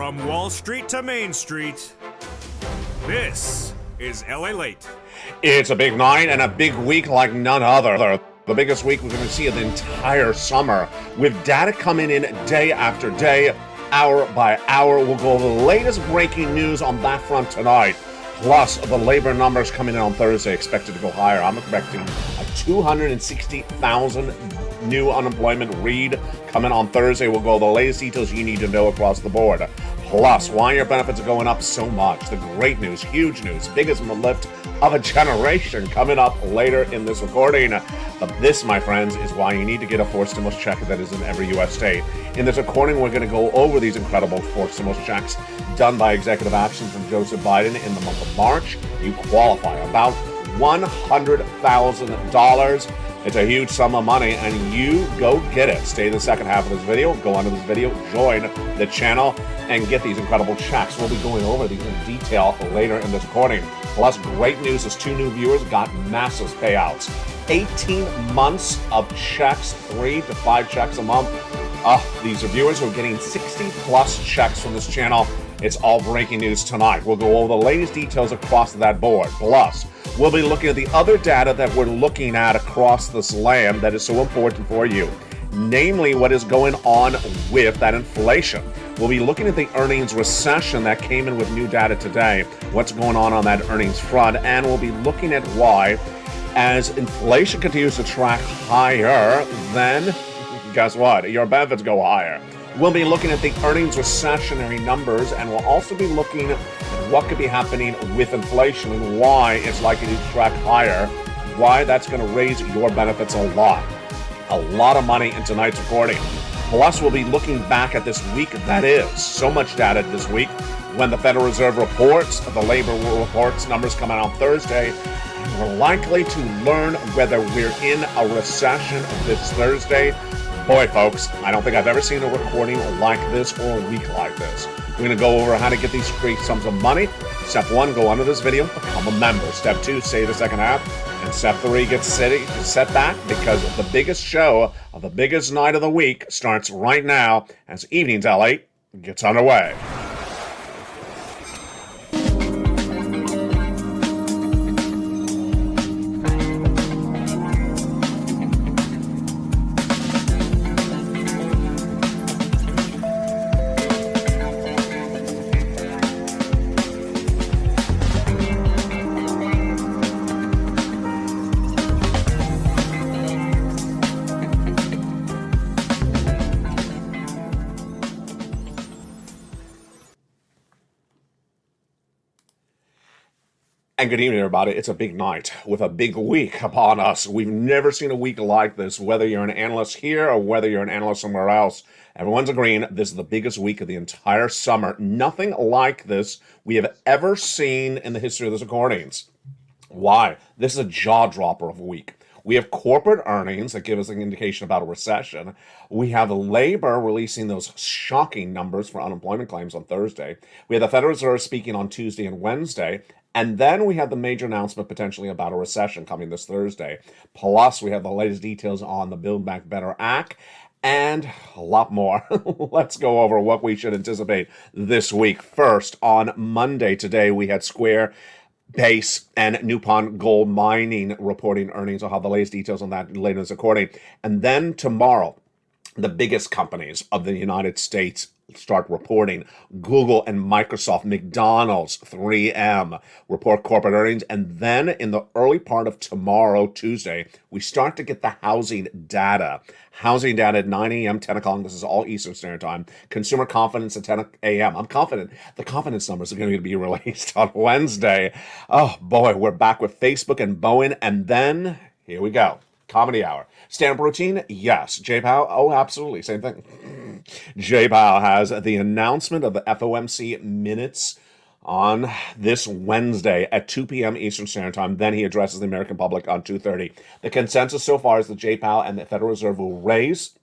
From Wall Street to Main Street, this is LA Late. It's a big night and a big week like none other. The biggest week we're going to see of the entire summer, with data coming in day after day, hour by hour. We'll go over the latest breaking news on that front tonight. Plus, the labor numbers coming in on Thursday expected to go higher. I'm expecting a 260,000 new unemployment read coming on Thursday. We'll go over the latest details you need to know across the board. Plus, why your benefits are going up so much. The great news, huge news, biggest lift of a generation coming up later in this recording. But this, my friends, is why you need to get a forced stimulus check that is in every U.S. state. In this recording, we're going to go over these incredible forced stimulus checks done by executive action from Joseph Biden in the month of March. You qualify about $100,000. It's a huge sum of money, and you go get it. Stay the second half of this video, go onto this video, join the channel, and get these incredible checks. We'll be going over these in detail later in this recording. Plus, great news is 2 new viewers got massive payouts. 18 months of checks, 3 to 5 checks a month. These are viewers who are getting 60 plus checks from this channel. It's all breaking news tonight. We'll go over the latest details across that board. Plus, we'll be looking at the other data that we're looking at across this land that is so important for you. Namely, what is going on with that inflation. We'll be looking at the earnings recession that came in with new data today. What's going on that earnings front. And we'll be looking at why, as inflation continues to track higher, then guess what? Your benefits go higher. We'll be looking at the earnings recessionary numbers, and we'll also be looking at what could be happening with inflation and why it's likely to track higher, why that's going to raise your benefits a lot of money in tonight's recording. Plus, we'll be looking back at this week that is. So much data this week when the Federal Reserve reports, the labor reports, numbers come out on Thursday. We're likely to learn whether we're in a recession this Thursday. Boy, folks, I don't think I've ever seen a recording like this or a week like this. We're going to go over how to get these great sums of money. Step 1, go under this video, become a member. Step 2, stay the second half. And step 3, get set back, because the biggest show of the biggest night of the week starts right now as Evenings LA gets underway. And good evening, everybody. It's a big night with a big week upon us. We've never seen a week like this, whether you're an analyst here or whether you're an analyst somewhere else. Everyone's agreeing this is the biggest week of the entire summer. Nothing like this we have ever seen in the history of this recordings. Why? This is a jaw-dropper of a week. We have corporate earnings that give us an indication about a recession. We have labor releasing those shocking numbers for unemployment claims on Thursday. We have the Federal Reserve speaking on Tuesday and Wednesday. And then we have the major announcement potentially about a recession coming this Thursday. Plus, we have the latest details on the Build Back Better Act and a lot more. Let's go over what we should anticipate this week. First, on Monday today, we had Square, Base, and Nippon Gold Mining reporting earnings. I'll have the latest details on that later in this recording. And then tomorrow, the biggest companies of the United States start reporting. Google and Microsoft, McDonald's, 3M report corporate earnings. And then in the early part of tomorrow, Tuesday, we start to get the housing data. Housing data at 9 a.m., 10 o'clock. This is all Eastern Standard Time. Consumer confidence at 10 a.m. I'm confident the confidence numbers are going to be released on Wednesday. Oh, boy, we're back with Facebook and Boeing. And then, here we go. Comedy hour. Stand-up routine? Yes. Jay Powell? Oh, absolutely. Same thing. Jay Powell has the announcement of the FOMC minutes on this Wednesday at 2 p.m. Eastern Standard Time. Then he addresses the American public on 2:30. The consensus so far is that Jay Powell and the Federal Reserve will raise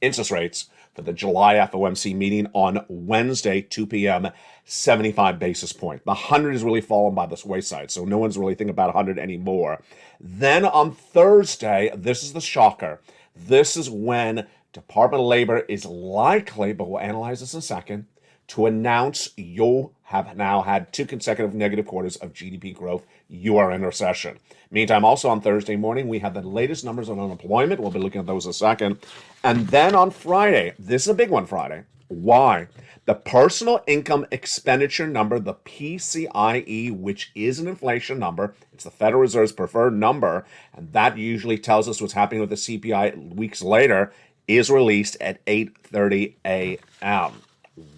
interest rates for the July FOMC meeting on Wednesday, 2 p.m., 75 basis points. The 100 is really fallen by the wayside, so no one's really thinking about 100 anymore. Then on Thursday, this is the shocker. This is when Department of Labor is likely, but we'll analyze this in a second, to announce you have now had 2 consecutive negative quarters of GDP growth. You are in recession. Meantime, also on Thursday morning, we have the latest numbers on unemployment. We'll be looking at those in a second. And then on Friday, this is a big one Friday. Why? The personal income expenditure number, the PCIE, which is an inflation number, it's the Federal Reserve's preferred number, and that usually tells us what's happening with the CPI weeks later, is released at 8:30 a.m.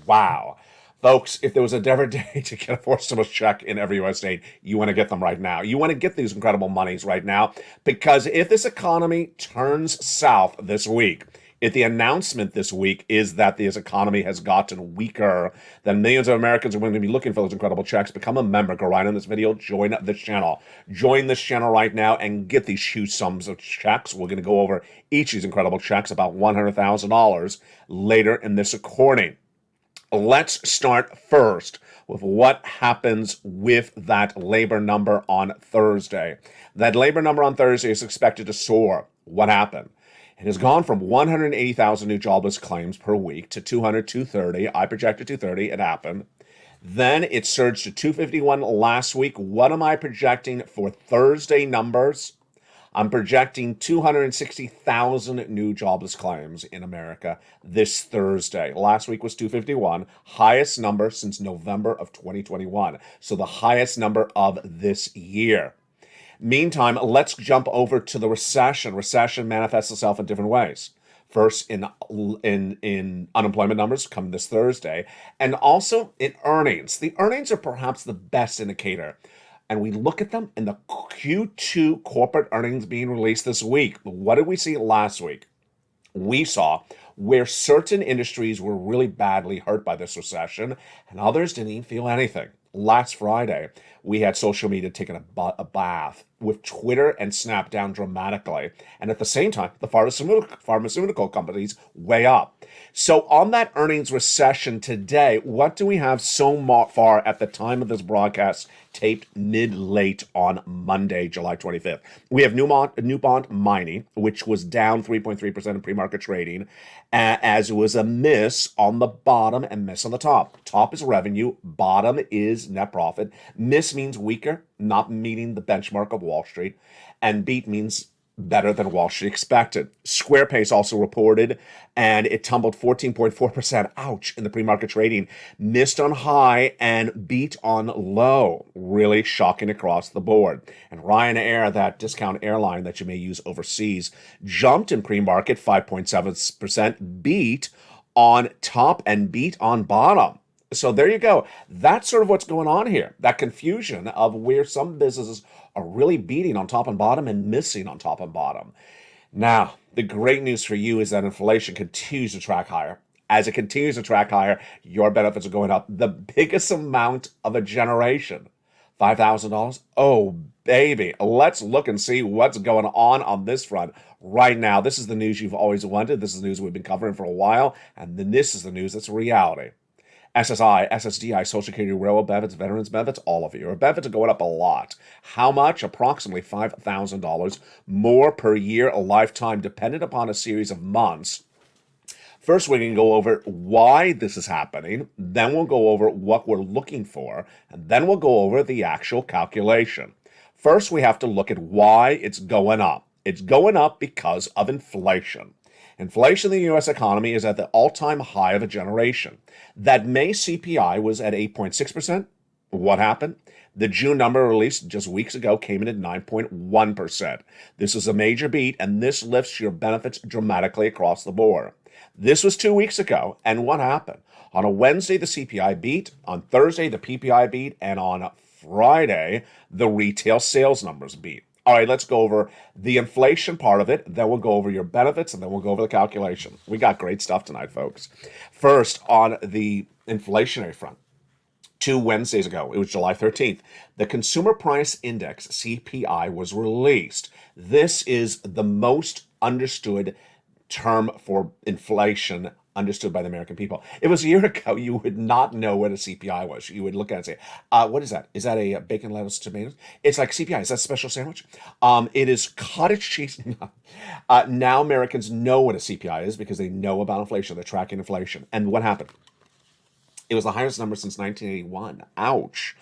Wow. Folks, if there was ever a day to get a forced stimulus check in every U.S. state, you want to get them right now. You want to get these incredible monies right now, because if this economy turns south this week, if the announcement this week is that this economy has gotten weaker, then millions of Americans are going to be looking for those incredible checks. Become a member. Go right on this video. Join this channel. Join this channel right now and get these huge sums of checks. We're going to go over each of these incredible checks, about $100,000, later in this recording. Let's start first with what happens with that labor number on Thursday. That labor number on Thursday is expected to soar. What happened? It has gone from 180,000 new jobless claims per week to 200, 230. I projected 230. It happened. Then it surged to 251 last week. What am I projecting for Thursday numbers? I'm projecting 260,000 new jobless claims in America this Thursday. Last week was 251, highest number since November of 2021. So the highest number of this year. Meantime, let's jump over to the recession. Recession manifests itself in different ways. First, in unemployment numbers come this Thursday, and also in earnings. The earnings are perhaps the best indicator. And we look at them in the Q2 corporate earnings being released this week. What did we see last week? We saw where certain industries were really badly hurt by this recession, and others didn't even feel anything. Last Friday, we had social media taking a bath, with Twitter and Snap down dramatically. And at the same time, the pharmaceutical companies way up. So on that earnings recession today, what do we have so far at the time of this broadcast, taped mid-late on Monday, July 25th? We have Newmont Mining, which was down 3.3% in pre-market trading, as it was a miss on the bottom and miss on the top. Top is revenue, bottom is net profit. Miss means weaker, not meeting the benchmark of Wall Street, and beat means better than Wall Street expected. Squarespace also reported, and it tumbled 14.4%, ouch, in the pre-market trading. Missed on high and beat on low. Really shocking across the board. And Ryanair, that discount airline that you may use overseas, jumped in pre-market 5.7%, beat on top and beat on bottom. So there you go. That's sort of what's going on here. That confusion of where some businesses are really beating on top and bottom and missing on top and bottom. Now, the great news for you is that inflation continues to track higher. As it continues to track higher, your benefits are going up. The biggest amount of a generation, $5,000. Oh, baby. Let's look and see what's going on this front right now. This is the news you've always wanted. This is the news we've been covering for a while. And then this is the news that's reality. SSI, SSDI, Social Security, railroad benefits, veterans benefits, all of your benefits are going up a lot. How much? Approximately $5,000 more per year, a lifetime, dependent upon a series of months. First, we're going to go over why this is happening. Then we'll go over what we're looking for. And then we'll go over the actual calculation. First, we have to look at why it's going up. It's going up because of inflation. Inflation in the U.S. economy is at the all-time high of a generation. That May CPI was at 8.6%. What happened? The June number released just weeks ago came in at 9.1%. This is a major beat, and this lifts your benefits dramatically across the board. This was 2 weeks ago, and what happened? On a Wednesday, the CPI beat. On Thursday, the PPI beat. And on Friday, the retail sales numbers beat. All right, let's go over the inflation part of it. Then we'll go over your benefits, and then we'll go over the calculation. We got great stuff tonight, folks. First, on the inflationary front, 2 Wednesdays ago, it was July 13th, the Consumer Price Index, CPI, was released. This is the most understood term for inflation understood by the American people. It was a year ago, you would not know what a CPI was. You would look at it and say, what is that? Is that a bacon, lettuce, tomatoes? It's like CPI. Is that a special sandwich? It is cottage cheese. Now Americans know what a CPI is because they know about inflation. They're tracking inflation. And what happened? It was the highest number since 1981. Ouch.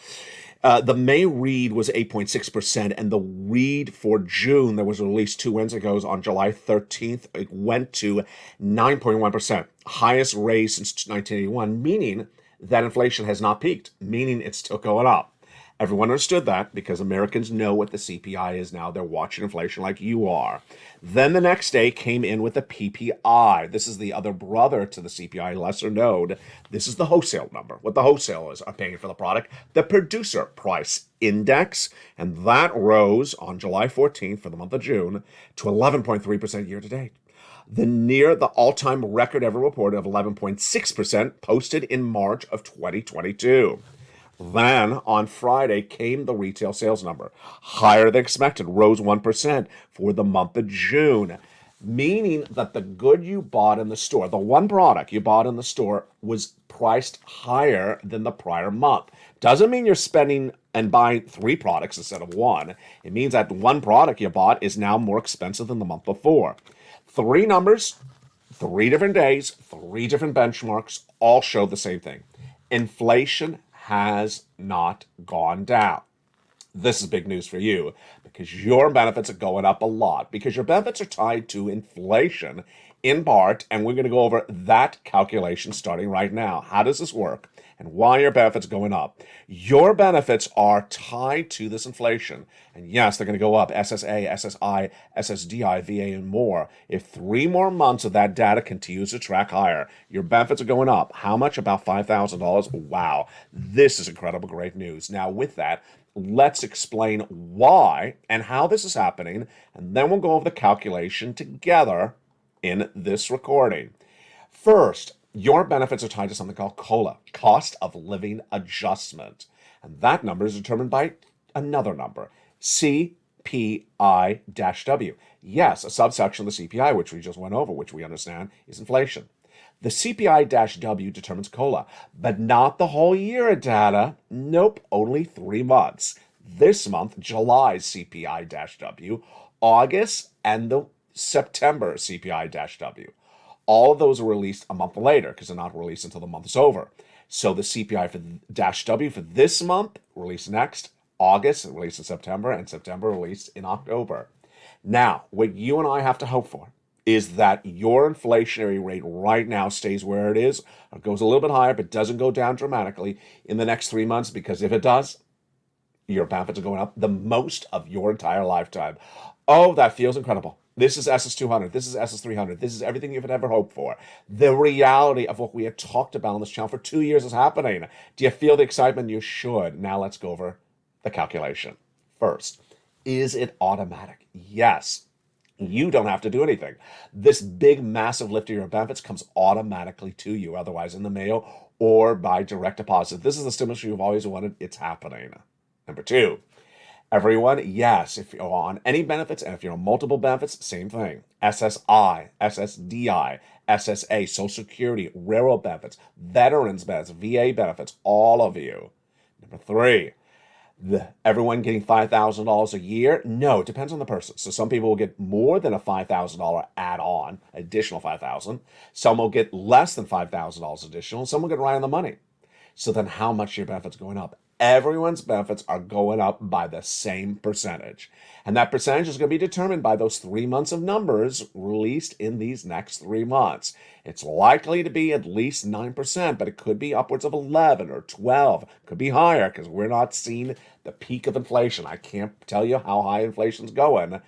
The May read was 8.6%, and the read for June that was released 2 Wednesdays ago on July 13th, it went to 9.1%, highest raise since 1981, meaning that inflation has not peaked, meaning it's still going up. Everyone understood that because Americans know what the CPI is now. They're watching inflation like you are. Then the next day came in with the PPI. This is the other brother to the CPI, lesser known. This is the wholesale number, what the wholesalers are paying for the product, the producer price index, and that rose on July 14th for the month of June to 11.3% year to date. Near the all-time record ever reported of 11.6% posted in March of 2022. Then, on Friday, came the retail sales number. Higher than expected, rose 1% for the month of June, meaning that the good you bought in the store, the one product you bought in the store, was priced higher than the prior month. Doesn't mean you're spending and buying 3 products instead of 1. It means that one product you bought is now more expensive than the month before. 3 numbers, 3 different days, 3 different benchmarks, all show the same thing. Inflation has not gone down. This is big news for you because your benefits are going up a lot because your benefits are tied to inflation in part, and we're going to go over that calculation starting right now. How does this work and why your benefits are going up? Your benefits are tied to this inflation, and yes, they're going to go up. SSA, SSI, SSDI, VA, and more. If 3 more months of that data continues to track higher, your benefits are going up. How much? About $5,000. Wow, this is incredible, great news. Now, with that, let's explain why and how this is happening, and then we'll go over the calculation together in this recording. First, your benefits are tied to something called COLA, cost of living adjustment. And that number is determined by another number, CPI-W. Yes, a subsection of the CPI, which we just went over, which we understand is inflation. The CPI-W determines COLA, but not the whole year of data. Nope, only 3 months. This month, July's CPI-W, August, and the September CPI-W. All of those are released a month later because they're not released until the month is over. So the CPI for -W for this month, released next, August, released in September, and September released in October. Now, what you and I have to hope for is that your inflationary rate right now stays where it is, or goes a little bit higher, but doesn't go down dramatically in the next 3 months, because if it does, your benefits are going up the most of your entire lifetime. Oh, that feels incredible. This is SS200. This is SS300. This is everything you've ever hoped for. The reality of what we have talked about on this channel for 2 years is happening. Do you feel the excitement? You should. Now let's go over the calculation. First, is it automatic? Yes. You don't have to do anything. This big, massive lift of your benefits comes automatically to you, otherwise in the mail or by direct deposit. This is the stimulus you've always wanted. It's happening. Number 2. Everyone, yes, if you're on any benefits and if you're on multiple benefits, same thing. SSI, SSDI, SSA, Social Security, railroad benefits, veterans benefits, VA benefits, all of you. Number 3, everyone getting $5,000 a year? No, it depends on the person. So some people will get more than a $5,000 add-on, additional $5,000. Some will get less than $5,000 additional. Some will get right on the money. So then how much are your benefits going up? Everyone's benefits are going up by the same percentage. And that percentage is going to be determined by those 3 months of numbers released in these next 3 months. It's likely to be at least 9%, but it could be upwards of 11 or 12. Could be higher because we're not seeing the peak of inflation. I can't tell you how high inflation's going.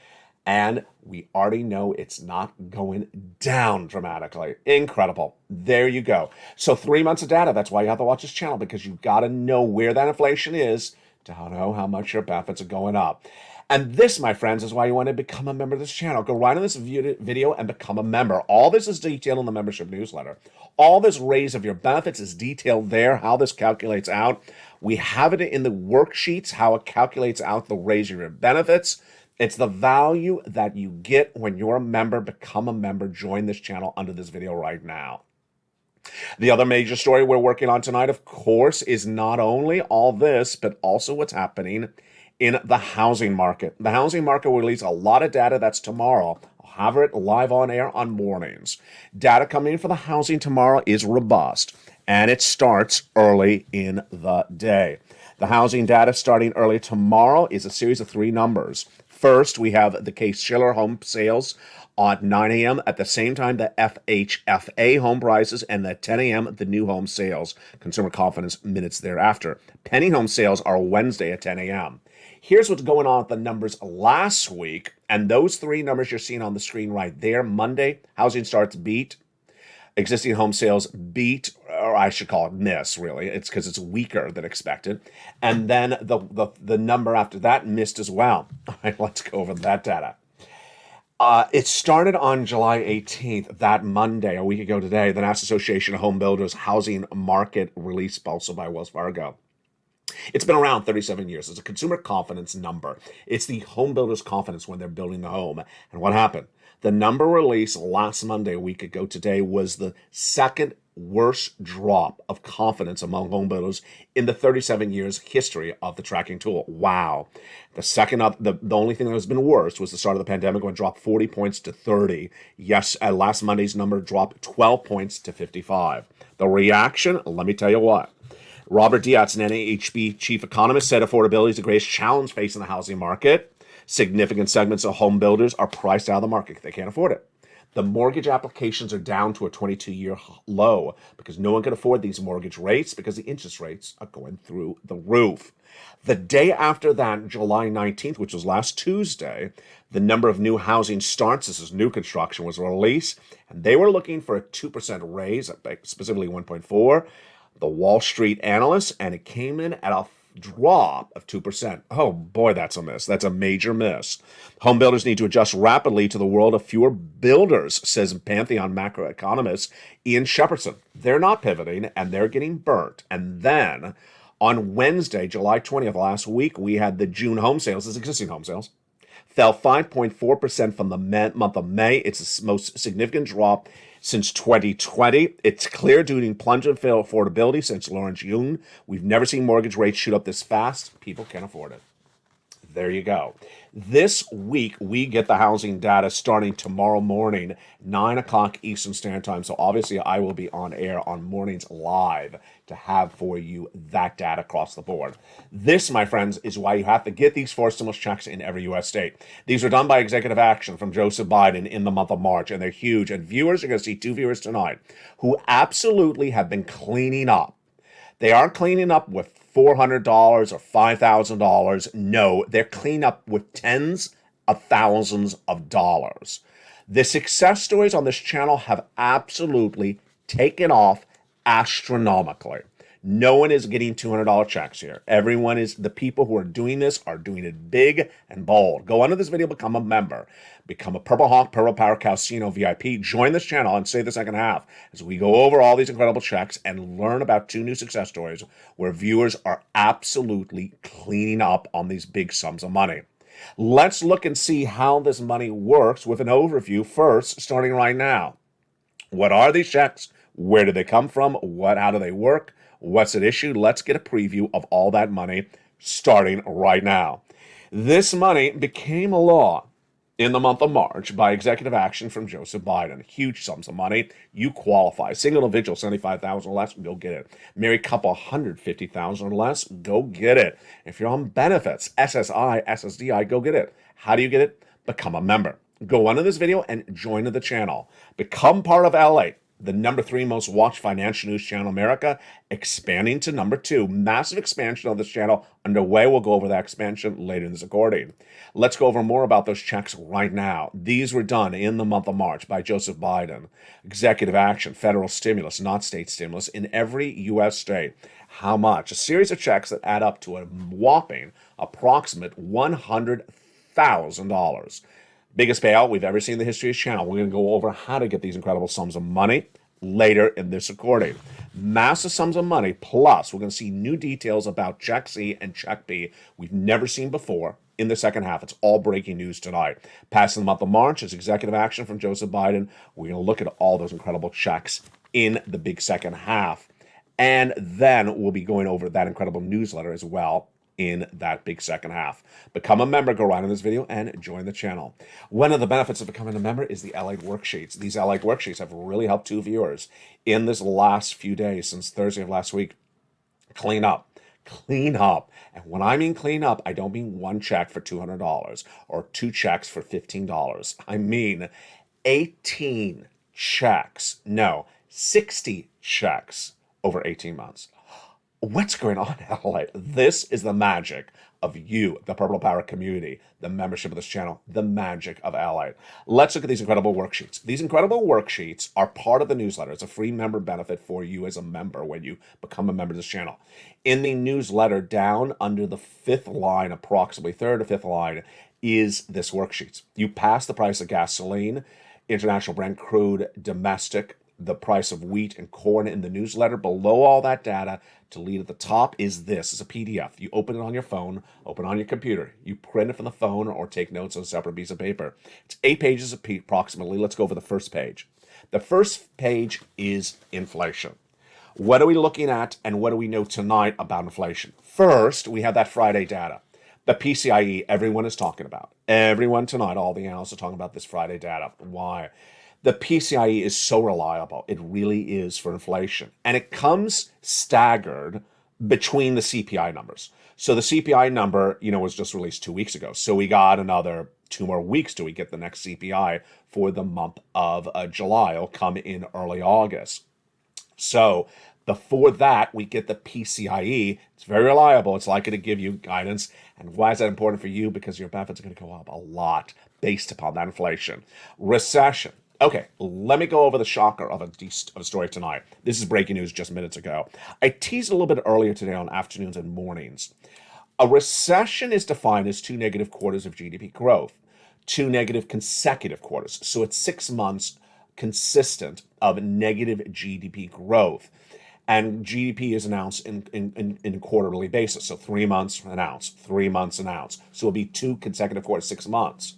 And we already know it's not going down dramatically. Incredible. There you go. So 3 months of data. That's why you have to watch this channel, because you've got to know where that inflation is to know how much your benefits are going up. And this, my friends, is why you want to become a member of this channel. Go right on this video and become a member. All this is detailed in the membership newsletter. All this raise of your benefits is detailed there, how this calculates out. We have it in the worksheets, how it calculates out the raise of your benefits. It's the value that you get when you're a member. Become a member. Join this channel under this video right now. The other major story we're working on tonight, of course, is not only all this, but also what's happening in the housing market. The housing market will release a lot of data. That's tomorrow. have it live on air on mornings. Data coming in for the housing tomorrow is robust, and it starts early in the day. The housing data starting early tomorrow is a series of 3 numbers. First, we have the Case-Shiller home sales at 9 a.m. At the same time, the FHFA home prices, and at 10 a.m., the new home sales, consumer confidence minutes thereafter. Pending home sales are Wednesday at 10 a.m. Here's what's going on with the numbers last week, and those 3 numbers you're seeing on the screen right there. Monday, housing starts beat. Existing home sales beat, or I should call it miss, really. It's because it's weaker than expected. And then the number after that missed as well. All right, let's go over that data. It started on July 18th, that Monday, a week ago today, the National Association of Home Builders Housing Market release, also by Wells Fargo. It's been around 37 years. It's a consumer confidence number. It's the home builder's confidence when they're building the home. And what happened? The number released last Monday, a week ago today, was the second worst drop of confidence among home builders in the 37 years history of the tracking tool. Wow. The only thing that has been worse was the start of the pandemic when it dropped 40 points to 30. Yes, last Monday's number dropped 12 points to 55. The reaction, let me tell you what. Robert Dietz, an NAHB chief economist, said affordability is the greatest challenge facing the housing market. Significant segments of home builders are priced out of the market. They can't afford it. The mortgage applications are down to a 22-year low because no one can afford these mortgage rates because the interest rates are going through the roof. The day after that, July 19th, which was last Tuesday, the number of new housing starts, this is new construction, was released, and they were looking for a 2% raise, specifically 1.4. The Wall Street analysts, and it came in at a drop of 2%. Oh boy, that's a miss. That's a major miss. Home builders need to adjust rapidly to the world of fewer builders, says Pantheon macroeconomist Ian Shepardson. They're not pivoting, and they're getting burnt. And then on Wednesday, July 20th, last week, we had the June home sales, as existing home sales, fell 5.4% from the month of May. It's the most significant drop since 2020. It's clear due to plunge in affordability since Lawrence Yun. We've never seen mortgage rates shoot up this fast. People can't afford it. There you go. This week, we get the housing data starting tomorrow morning, 9 o'clock Eastern Standard Time. So obviously, I will be on air on mornings live to have for you that data across the board. This, my friends, is why you have to get these 4 stimulus checks in every U.S. state. These are done by executive action from Joseph Biden in the month of March, and they're huge. And viewers, are going to see 2 viewers tonight who absolutely have been cleaning up. They aren't cleaning up with $400 or $5,000. No, they're cleaning up with tens of thousands of dollars. The success stories on this channel have absolutely taken off astronomically. No one is getting $200 checks here. Everyone is, the people who are doing this are doing it big and bold. Go under this video, become a member. Become a Purple Hawk, Purple Power Casino VIP. Join this channel and stay the second half as we go over all these incredible checks and learn about 2 new success stories where viewers are absolutely cleaning up on these big sums of money. Let's look and see how this money works with an overview first, starting right now. What are these checks? Where do they come from? How do they work? What's at issue? Let's get a preview of all that money starting right now. This money became a law in the month of March by executive action from Joseph Biden. Huge sums of money. You qualify. Single individual, $75,000 or less, go get it. Married couple, $150,000 or less, go get it. If you're on benefits, SSI, SSDI, go get it. How do you get it? Become a member. Go under this video and join the channel. Become part of LA. The number 3 most watched financial news channel in America, expanding to number 2. Massive expansion of this channel underway. We'll go over that expansion later in this recording. Let's go over more about those checks right now. These were done in the month of March by Joseph Biden. Executive action, federal stimulus, not state stimulus, in every U.S. state. How much? A series of checks that add up to a whopping approximate $100,000. Biggest payout we've ever seen in the history of this channel. We're going to go over how to get these incredible sums of money later in this recording. Massive sums of money, plus we're going to see new details about Check C and Check B we've never seen before in the second half. It's all breaking news tonight. Passing the month of March is executive action from Joseph Biden. We're going to look at all those incredible checks in the big second half. And then we'll be going over that incredible newsletter as well in that big second half. Become a member, go right in this video and join the channel. One of the benefits of becoming a member is the Allied worksheets. These Allied worksheets have really helped two viewers in this last few days since Thursday of last week. Clean up. Clean up. And when I mean clean up, I don't mean one check for $200 or two checks for $15. I mean 18 checks. No, 60 checks over 18 months. What's going on, Adelaide? This is the magic of you, the Purple Power community, the membership of this channel, the magic of Allied. Let's look at these incredible worksheets. These incredible worksheets are part of the newsletter. It's a free member benefit for you as a member when you become a member of this channel. In the newsletter, down under the fifth line, approximately third or fifth line, is this worksheet. You pass the price of gasoline, international Brent crude, domestic, the price of wheat and corn in the newsletter. Below all that data, to lead at the top is this. It's a PDF. You open it on your phone, open it on your computer. You print it from the phone or take notes on a separate piece of paper. It's 8 pages approximately. Let's go over the first page. The first page is inflation. What are we looking at and what do we know tonight about inflation? First, we have that Friday data. The PCIe everyone is talking about. Everyone tonight, all the analysts are talking about this Friday data. Why? The PCIe is so reliable. It really is for inflation. And it comes staggered between the CPI numbers. So the CPI number, was just released 2 weeks ago. So we got another 2 more weeks till we get the next CPI for the month of July. It'll come in early August. So before that, we get the PCIe. It's very reliable. It's likely to give you guidance. And why is that important for you? Because your benefits are going to go up a lot based upon that inflation. Recession. Okay, let me go over the shocker of a story tonight. This is breaking news just minutes ago. I teased a little bit earlier today on afternoons and mornings. A recession is defined as 2 negative quarters of GDP growth, 2 negative consecutive quarters. So it's 6 months consistent of negative GDP growth. And GDP is announced in a quarterly basis. So 3 months announced, 3 months announced. So it'll be 2 consecutive quarters, 6 months.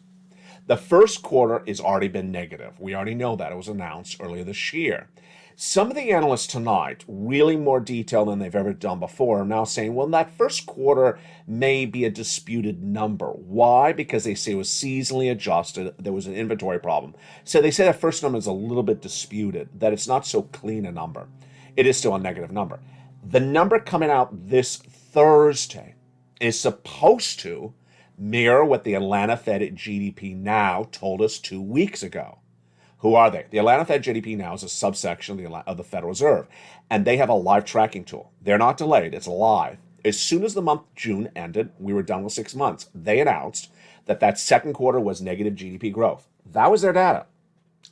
The first quarter has already been negative. We already know that. It was announced earlier this year. Some of the analysts tonight, really more detail than they've ever done before, are now saying, well, that first quarter may be a disputed number. Why? Because they say it was seasonally adjusted. There was an inventory problem. So they say that first number is a little bit disputed, that it's not so clean a number. It is still a negative number. The number coming out this Thursday is supposed to mirror what the Atlanta Fed GDP Now told us 2 weeks ago. Who are they? The Atlanta Fed GDP Now is a subsection of the Federal Reserve, and they have a live tracking tool. They're not delayed. It's live. As soon as the month June ended, we were done with 6 months. They announced that second quarter was negative GDP growth. That was their data.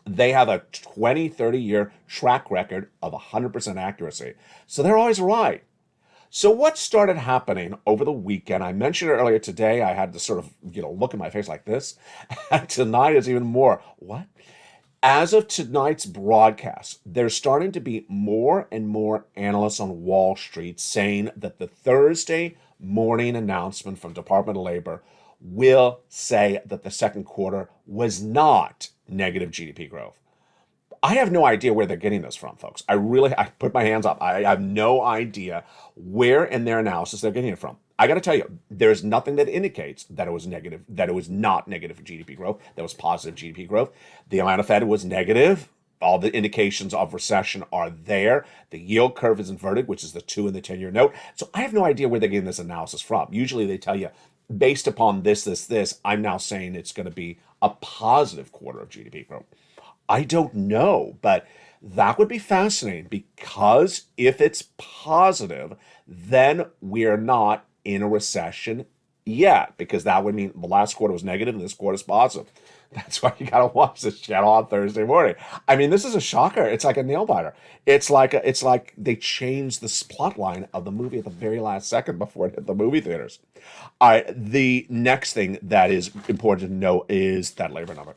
They have a 20, 30-year track record of 100% accuracy. So they're always right. So what started happening over the weekend? I mentioned it earlier today. I had to sort of, look at my face like this. And tonight is even more. What? As of tonight's broadcast, there's starting to be more and more analysts on Wall Street saying that the Thursday morning announcement from Department of Labor will say that the second quarter was not negative GDP growth. I have no idea where they're getting this from, folks. I put my hands up. I have no idea where in their analysis they're getting it from. I got to tell you, there's nothing that indicates that it was negative, that it was not negative GDP growth, that was positive GDP growth. The Atlanta Fed was negative. All the indications of recession are there. The yield curve is inverted, which is the 2 and the 10-year note. So I have no idea where they're getting this analysis from. Usually they tell you, based upon this, I'm now saying it's going to be a positive quarter of GDP growth. I don't know, but that would be fascinating because if it's positive, then we're not in a recession yet, because that would mean the last quarter was negative and this quarter is positive. That's why you got to watch this channel on Thursday morning. I mean, this is a shocker. It's like a nail biter. It's like they changed the plot line of the movie at the very last second before it hit the movie theaters. All right, the next thing that is important to know is that labor number.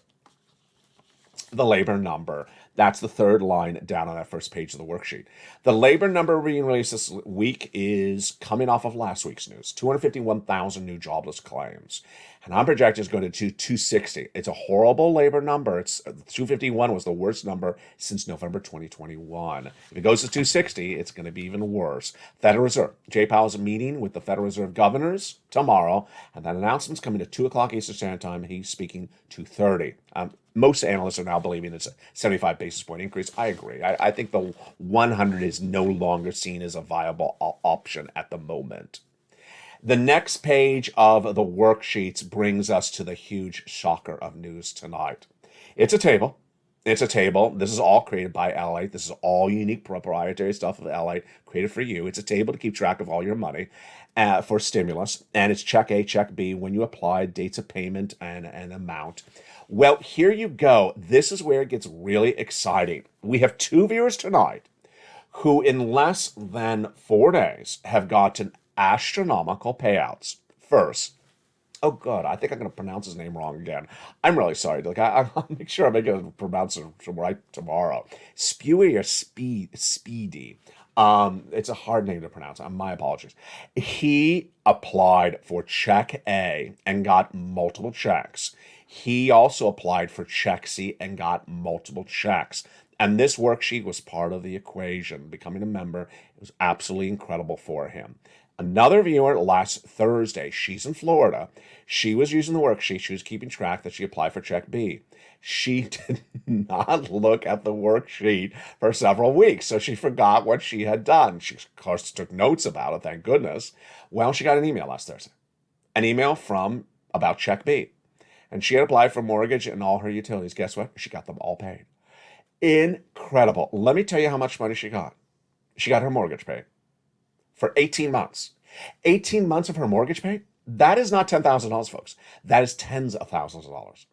the labor number. That's the third line down on that first page of the worksheet. The labor number being released this week is coming off of last week's news, 251,000 new jobless claims. And I'm projecting it's going to 260. It's a horrible labor number. It's 251 was the worst number since November 2021. If it goes to 260, it's going to be even worse. Federal Reserve. Jay Powell's meeting with the Federal Reserve governors tomorrow, and that announcement's coming to 2 o'clock Eastern Standard Time. He's speaking 2:30. Most analysts are now believing it's a 75 basis point increase. I agree. I think the 100 is no longer seen as a viable option at the moment. The next page of the worksheets brings us to the huge shocker of news tonight. It's a table. It's a table. This is all created by LA. This is all unique proprietary stuff of LA created for you. It's a table to keep track of all your money for stimulus. And it's check A, check B, when you apply, dates of payment, and amount. Well, here you go. This is where it gets really exciting. We have 2 viewers tonight who in less than 4 days have gotten astronomical payouts. First, oh God, I think I'm going to pronounce his name wrong again. I'm really sorry. Like I'll make sure I make it pronounce it right tomorrow. Spewy or Speedy. It's a hard name to pronounce. My apologies. He applied for check A and got multiple checks. He also applied for check C and got multiple checks. And this worksheet was part of the equation. Becoming a member, it was absolutely incredible for him. Another viewer last Thursday, she's in Florida. She was using the worksheet. She was keeping track that she applied for check B. She did not look at the worksheet for several weeks, so she forgot what she had done. She, of course, took notes about it, thank goodness. Well, she got an email last Thursday. An email about check B. And she had applied for mortgage and all her utilities. Guess what? She got them all paid. Incredible. Let me tell you how much money she got. She got her mortgage paid for 18 months. 18 months of her mortgage paid? That is not $10,000, folks. That is tens of thousands of dollars.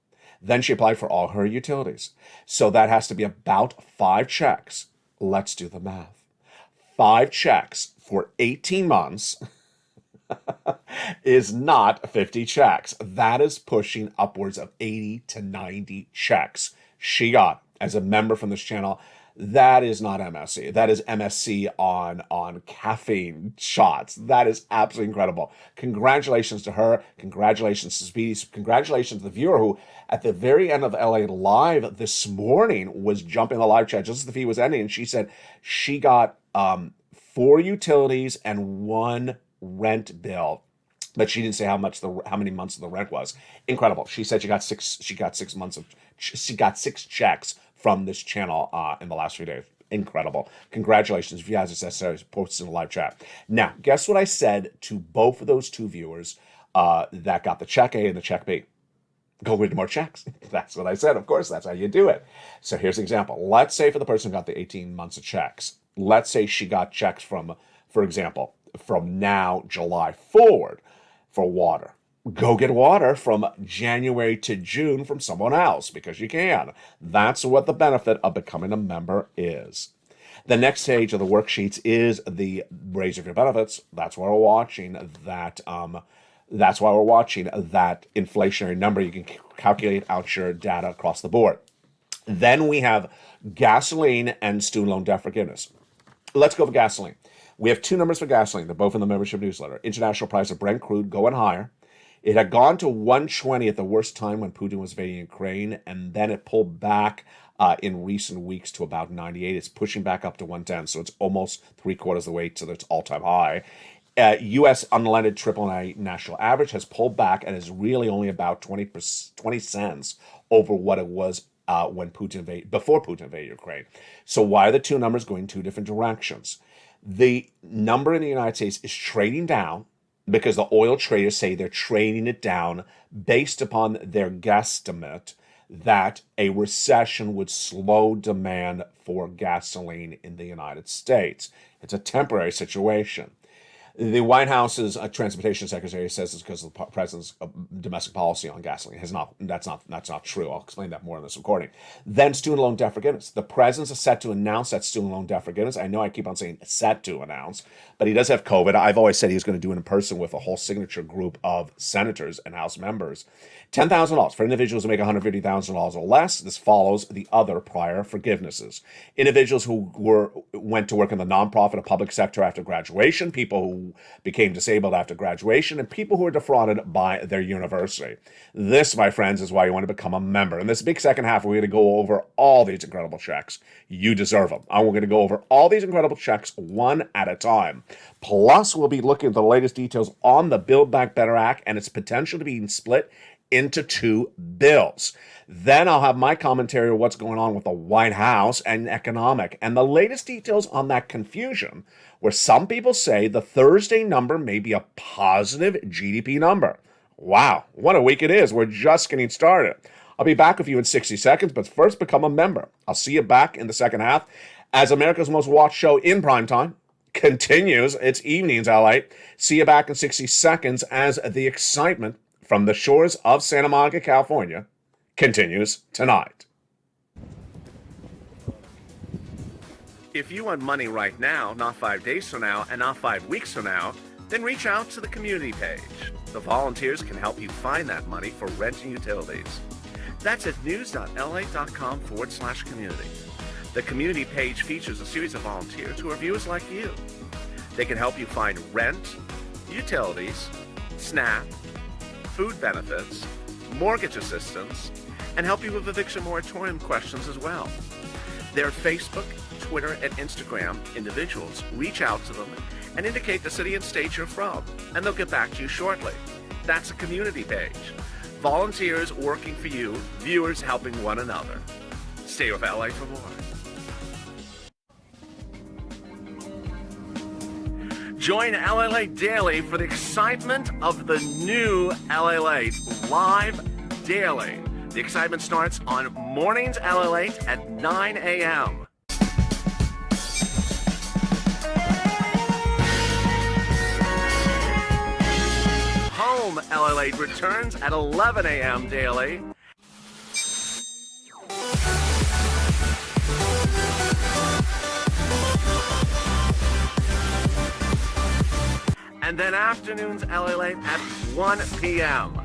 Then she applied for all her utilities. So that has to be about 5 checks. Let's do the math. 5 checks for 18 months is not 50 checks. That is pushing upwards of 80 to 90 checks she got as a member from this channel. That is not MSC. That is MSC on caffeine shots. That is absolutely incredible. Congratulations to her. Congratulations to Speedy. Congratulations to the viewer who, at the very end of LA Live this morning, was jumping the live chat just as the feed was ending, and she said she got 4 utilities and 1 rent bill, but she didn't say how many months of the rent was. Incredible. She said she got 6 checks from this channel in the last few days. Incredible. Congratulations. If you guys are necessary, post in the live chat. Now, guess what I said to both of those 2 viewers that got the check A and the check B? Go read more checks. That's what I said. Of course, that's how you do it. So here's an example. Let's say for the person who got the 18 months of checks, let's say she got checks from, for example, from now, July forward for water. Go get water from January to June from someone else because you can. That's what the benefit of becoming a member is. The next stage of the worksheets is the raise of your benefits. That's why we're watching that. That's why we're watching that inflationary number. You can calculate out your data across the board. Then we have gasoline and student loan debt forgiveness. Let's go for gasoline. We have 2 numbers for gasoline. They're both in the membership newsletter. International price of Brent crude going higher. It had gone to 120 at the worst time when Putin was invading Ukraine, and then it pulled back in recent weeks to about 98. It's pushing back up to 110, so it's almost 3/4 of the way to its all-time high. U.S. unleaded AAA national average has pulled back and is really only about 20 cents over what it was before Putin invaded Ukraine. So why are the 2 numbers going 2 different directions? The number in the United States is trading down because the oil traders say they're trading it down based upon their guesstimate that a recession would slow demand for gasoline in the United States. It's a temporary situation. The White House's transportation secretary says it's because of the president's domestic policy on gasoline. That's not true. I'll explain that more in this recording. Then student loan debt forgiveness. The president's set to announce that student loan debt forgiveness. I know I keep on saying set to announce, but he does have COVID. I've always said he's going to do it in person with a whole signature group of senators and House members. $10,000 for individuals who make $150,000 or less. This follows the other prior forgivenesses. Individuals who went to work in the nonprofit or public sector after graduation, people who became disabled after graduation, and people who were defrauded by their university. This, my friends, is why you want to become a member. In this big second half, we're going to go over all these incredible checks. You deserve them. And we're going to go over all these incredible checks one at a time. Plus, we'll be looking at the latest details on the Build Back Better Act and its potential to be split into two bills. Then I'll have my commentary of what's going on with the White House and economic and the latest details on that confusion where some people say the Thursday number may be a positive GDP number. Wow, what a week it is. We're just getting started. I'll be back with you in 60 seconds, but first become a member. I'll see you back in the second half as America's most watched show in primetime continues its evenings, LA. See you back in 60 seconds as the excitement from the shores of Santa Monica, California, continues tonight. If you want money right now, not 5 days from now, and not 5 weeks from now, then reach out to the community page. The volunteers can help you find that money for rent and utilities. That's at news.la.com/community. The community page features a series of volunteers who are viewers like you. They can help you find rent, utilities, SNAP, food benefits, mortgage assistance, and help you with eviction moratorium questions as well. Their Facebook, Twitter, and Instagram individuals reach out to them and indicate the city and state you're from, and they'll get back to you shortly. That's a community page. Volunteers working for you, viewers helping one another. Stay with LA for more. Join LA Late Daily for the excitement of the new LA Late live daily. The excitement starts on mornings LA Late at 9 a.m. Home LA Late returns at 11 a.m. daily. And then afternoons LA Late at 1 p.m.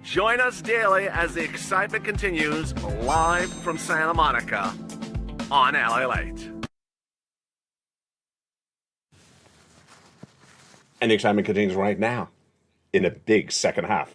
Join us daily as the excitement continues live from Santa Monica on LA Late. And the excitement continues right now in a big second half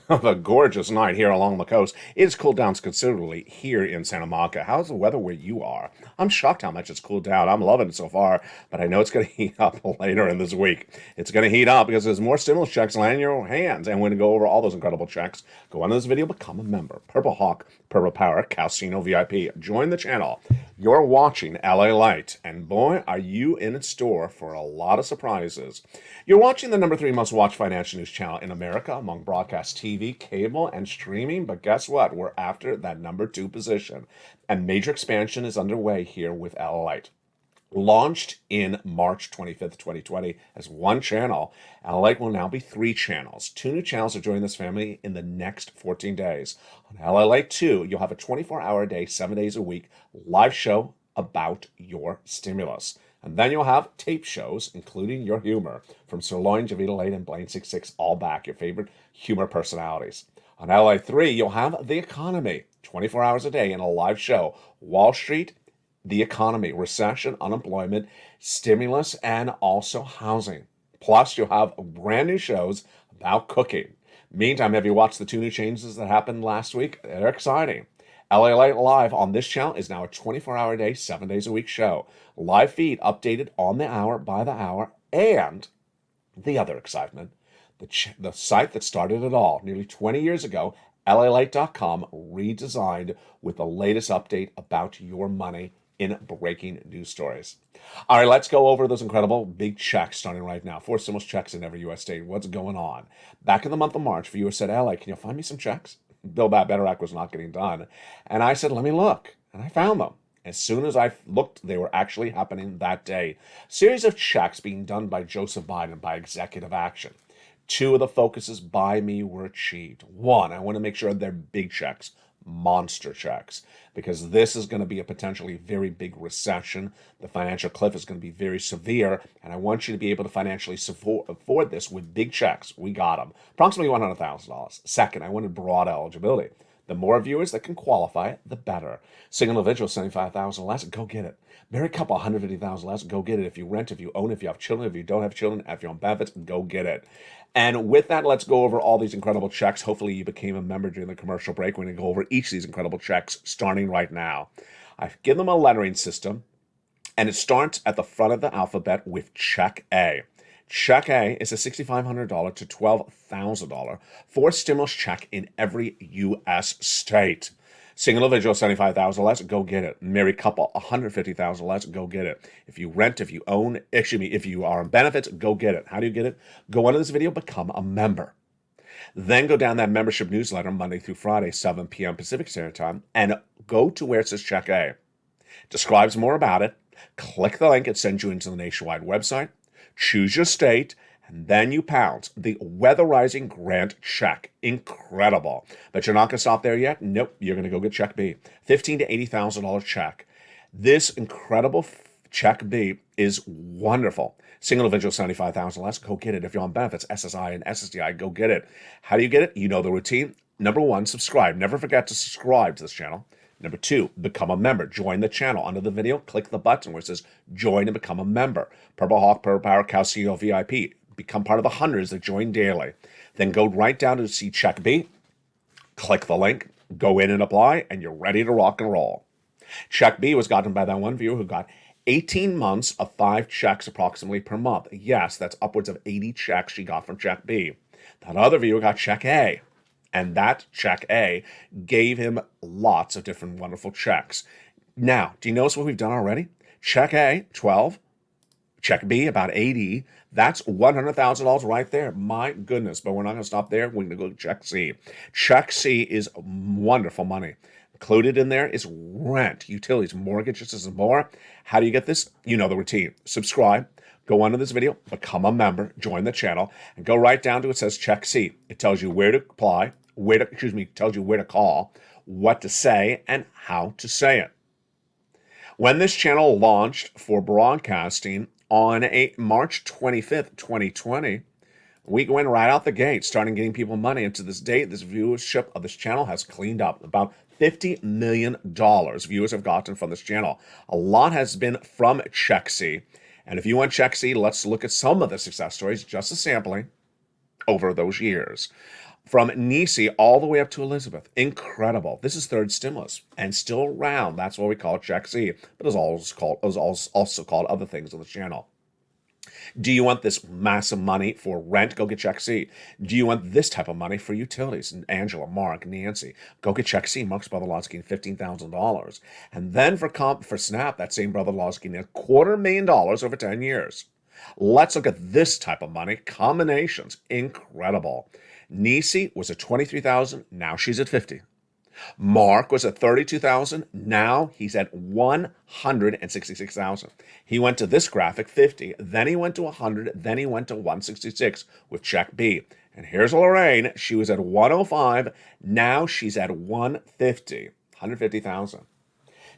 of a gorgeous night here along the coast. It has cooled down considerably here in Santa Monica. How's the weather where you are? I'm shocked how much it's cooled down. I'm loving it so far, but I know it's going to heat up later in this week. It's going to heat up because there's more stimulus checks landing in your hands, and we're going to go over all those incredible checks. Go on to this video, become a member. Purple Hawk, Purple Power, Calcino VIP. Join the channel. You're watching LA Light, and boy, are you in store for a lot of surprises. You're watching the #3 most watched financial news channel in America among broadcast TV, cable, and streaming, but guess what? We're after that #2 position, and major expansion is underway here with LA Light. Launched in March 25th, 2020 as one channel, LA Light will now be 3 channels. 2 new channels are joining this family in the next 14 days. On LA Light 2, you'll have a 24-hour a day, 7 days a week live show about your stimulus. And then you'll have tape shows, including your humor, from Sirloin, Javita Lane, and Blaine 66, all back, your favorite humor personalities. On LA 3, you'll have The Economy, 24 hours a day in a live show. Wall Street, the economy, recession, unemployment, stimulus, and also housing. Plus, you'll have brand new shows about cooking. Meantime, have you watched the 2 new changes that happened last week? They're exciting. LA Light Live on this channel is now a 24-hour a day, 7 days a week show. Live feed updated on the hour, by the hour, and the other excitement, the site that started it all nearly 20 years ago, LALight.com, redesigned with the latest update about your money in breaking news stories. All right, let's go over those incredible big checks starting right now. 4 stimulus checks in every U.S. state. What's going on? Back in the month of March, viewers said, LA, can you find me some checks? Build Back Better Act was not getting done. And I said, let me look. And I found them. As soon as I looked, they were actually happening that day. Series of checks being done by Joseph Biden by executive action. 2 of the focuses by me were achieved. 1, I want to make sure they're big checks, monster checks, because this is going to be a potentially very big recession. The financial cliff is going to be very severe, and I want you to be able to financially afford this with big checks. We got them. Approximately $100,000. Second, I wanted broad eligibility. The more viewers that can qualify, the better. Single individual, $75,000 less, go get it. Married couple, $150,000 less, go get it. If you rent, if you own, if you have children, if you don't have children, if you're on benefits, go get it. And with that, let's go over all these incredible checks. Hopefully you became a member during the commercial break. We're going to go over each of these incredible checks starting right now. I've given them a lettering system, and it starts at the front of the alphabet with check A. Check A is a $6,500 to $12,000 for stimulus check in every U.S. state. Single individual, $75,000 less, go get it. Married couple, $150,000 less, go get it. If you rent, if you own, if you are on benefits, go get it. How do you get it? Go under this video, become a member. Then go down that membership newsletter Monday through Friday, 7 p.m. Pacific Standard Time, and go to where it says check A. Describes more about it. Click the link. It sends you into the nationwide website. Choose your state, and then you pounce the weatherizing grant check. Incredible. But you're not going to stop there yet? Nope. You're going to go get check B. $15,000 to $80,000 check. This incredible check B is wonderful. Single individual, $75,000 less, go get it. If you're on benefits, SSI and SSDI, go get it. How do you get it? You know the routine. Number 1, subscribe. Never forget to subscribe to this channel. Number 2, become a member. Join the channel. Under the video, click the button where it says join and become a member. Purple Hawk, Purple Power, Calcio VIP. Become part of the hundreds that join daily. Then go right down to see check B. Click the link. Go in and apply, and you're ready to rock and roll. Check B was gotten by that one viewer who got 18 months of 5 checks approximately per month. Yes, that's upwards of 80 checks she got from check B. That other viewer got check A. And that check A gave him lots of different wonderful checks. Now, do you notice what we've done already? Check A, 12. Check B, about 80. That's $100,000 right there. My goodness. But we're not going to stop there. We're going to go to check C. Check C is wonderful money. Included in there is rent, utilities, mortgages, and more. How do you get this? You know the routine. Subscribe. Go under this video, become a member, join the channel, and go right down to it says check C. It tells you where to apply, tells you where to call, what to say, and how to say it. When this channel launched for broadcasting on March 25th, 2020, we went right out the gate, starting getting people money. And to this date, this viewership of this channel has cleaned up. About $50 million viewers have gotten from this channel. A lot has been from check C. And if you want check C, let's look at some of the success stories, just a sampling, over those years. From Nisi all the way up to Elizabeth. Incredible. This is third stimulus and still around. That's what we call check C. But it was also called other things on the channel. Do you want this massive money for rent? Go get check C. Do you want this type of money for utilities? And Angela, Mark, Nancy, go get check C. Mark's brother-in-law is getting $15,000. And then for SNAP, that same brother-in-law is getting $250,000 over 10 years. Let's look at this type of money. Combinations. Incredible. Nisi was at $23,000. Now she's at $50,000. Mark was at $32,000. Now he's at $166,000. He went to this graphic, 50. Then he went to 100. Then he went to 166 with check B. And here's Lorraine. She was at 105. Now she's at 150. 150,000.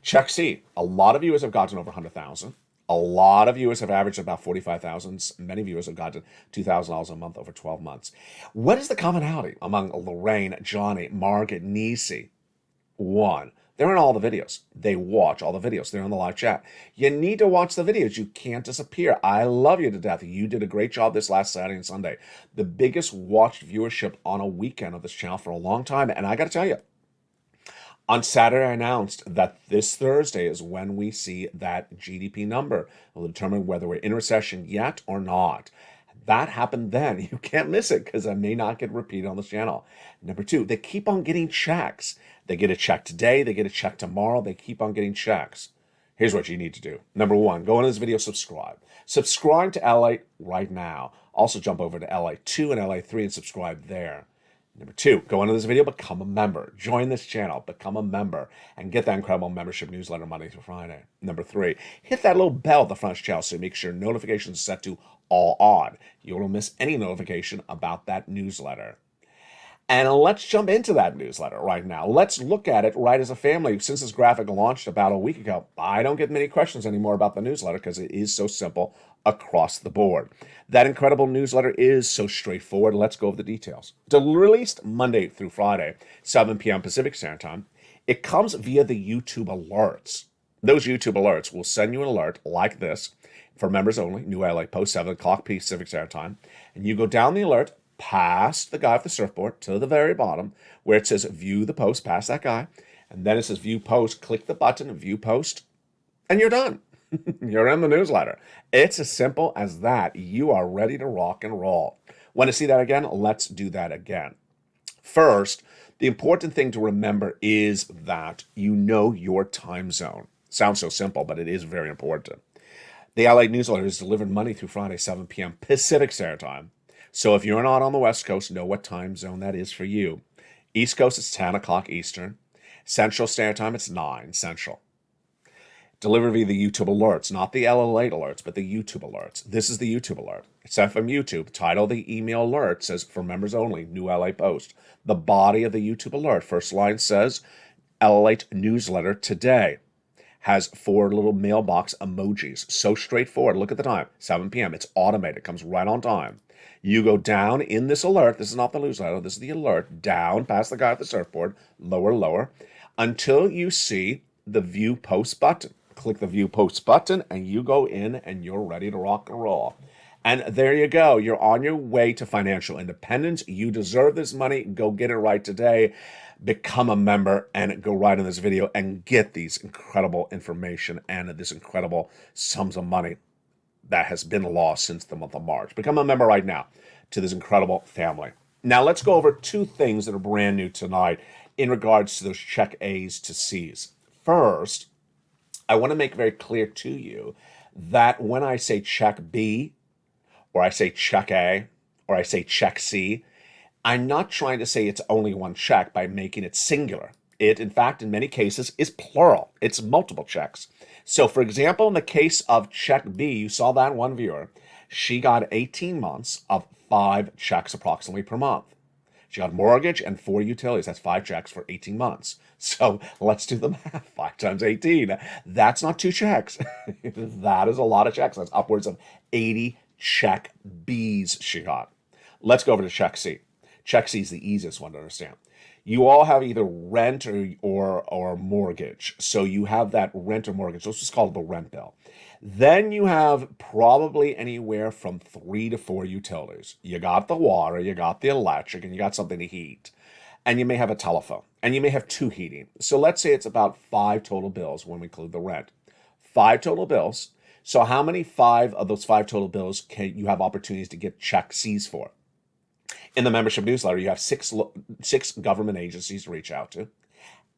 Check C. A lot of viewers have gotten over 100,000. A lot of viewers have averaged about 45,000. Many viewers have gotten $2,000 a month over 12 months. What is the commonality among Lorraine, Johnny, Margaret, Nisi? 1, they're in all the videos. They watch all the videos. They're in the live chat. You need to watch the videos. You can't disappear. I love you to death. You did a great job this last Saturday and Sunday. The biggest watched viewership on a weekend of this channel for a long time. And I got to tell you, on Saturday, I announced that this Thursday is when we see that GDP number. Will determine whether we're in recession yet or not. That happened then. You can't miss it because it may not get repeated on this channel. Number 2, they keep on getting checks. They get a check today. They get a check tomorrow. They keep on getting checks. Here's what you need to do. Number 1, go into this video, subscribe. Subscribe to LA right now. Also jump over to LA2 and LA3 and subscribe there. Number 2, go into this video, become a member. Join this channel, become a member, and get that incredible membership newsletter Monday through Friday. Number 3, hit that little bell at the front of the channel so you make sure notifications are set to all on. You won't miss any notification about that newsletter. And let's jump into that newsletter right now. Let's look at it right as a family. Since this graphic launched about a week ago, I don't get many questions anymore about the newsletter because it is so simple across the board. That incredible newsletter is so straightforward. Let's go over the details. It's released Monday through Friday, 7 p.m. Pacific Standard Time. It comes via the YouTube alerts. Those YouTube alerts will send you an alert like this for members only, new LA post, 7 o'clock Pacific Standard Time. And you go down the alert, past the guy with the surfboard to the very bottom where it says view the post, past that guy. And then it says view post, click the button, view post, and you're done. You're in the newsletter. It's as simple as that. You are ready to rock and roll. Want to see that again? Let's do that again. First, the important thing to remember is that you know your time zone. Sounds so simple, but it is very important. The LA newsletter is delivered Monday through Friday, 7 p.m. Pacific Standard Time. So if you're not on the West Coast, know what time zone that is for you. East Coast, it's 10 o'clock Eastern. Central Standard Time, it's 9 Central. Delivered via the YouTube alerts, not the LA alerts, but the YouTube alerts. This is the YouTube alert. It's sent from YouTube. Title of the email alert says, for members only, new LA post. The body of the YouTube alert, first line says, LA newsletter today. Has 4 little mailbox emojis. So straightforward. Look at the time, 7 p.m. It's automated. Comes right on time. You go down in this alert. This is not the newsletter. This is the alert. Down past the guy at the surfboard. Lower, lower. Until you see the view post button. Click the view post button and you go in and you're ready to rock and roll. And there you go. You're on your way to financial independence. You deserve this money. Go get it right today. Become a member and go right in this video and get these incredible information and this incredible sums of money that has been lost since the month of March. Become a member right now to this incredible family. Now let's go over 2 things that are brand new tonight in regards to those check A's to C's. First, I want to make very clear to you that when I say check B, or I say check A, or I say check C, I'm not trying to say it's only one check by making it singular. It, in fact, in many cases, is plural. It's multiple checks. So, for example, in the case of check B, you saw that one viewer. She got 18 months of 5 checks approximately per month. She got mortgage and 4 utilities. That's 5 checks for 18 months. So let's do the math. 5 times 18. That's not 2 checks. That is a lot of checks. That's upwards of 80 check Bs she got. Let's go over to check C. Check C is the easiest one to understand. You all have either rent or mortgage. So you have that rent or mortgage. Let's just call it the rent bill. Then you have probably anywhere from 3 to 4 utilities. You got the water, you got the electric, and you got something to heat. And you may have a telephone, and you may have 2 heating. So let's say it's about 5 total bills when we include the rent. 5 total bills. So how many 5 of those 5 total bills can you have opportunities to get check C's for? In the membership newsletter, you have 6 government agencies to reach out to,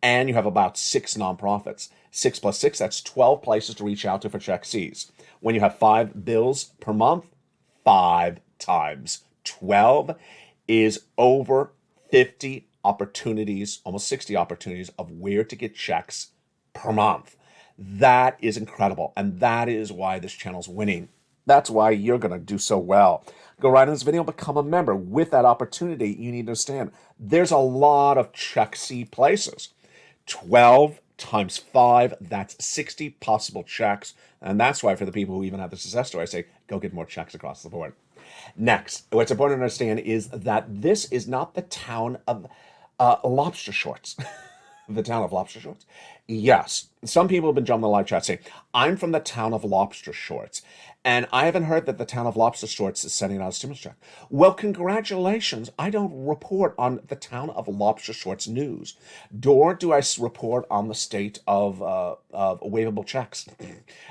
and you have about 6 nonprofits. 6 plus 6, that's 12 places to reach out to for check C's. When you have 5 bills per month, 5 times 12 is over 50 opportunities, almost 60 opportunities of where to get checks per month. That is incredible, and that is why this channel's winning. That's why you're going to do so well. Go right in this video and become a member. With that opportunity, you need to understand there's a lot of check C places. 12 times 5, that's 60 possible checks. And that's why for the people who even have the success story, I say, go get more checks across the board. Next, what's important to understand is that this is not the town of lobster shorts. The town of lobster shorts? Yes. Some people have been jumping the live chat saying, I'm from the town of lobster shorts. And I haven't heard that the town of lobster shorts is sending out a stimulus check. Well, congratulations. I don't report on the town of lobster shorts news. Nor do I report on the state of waivable checks.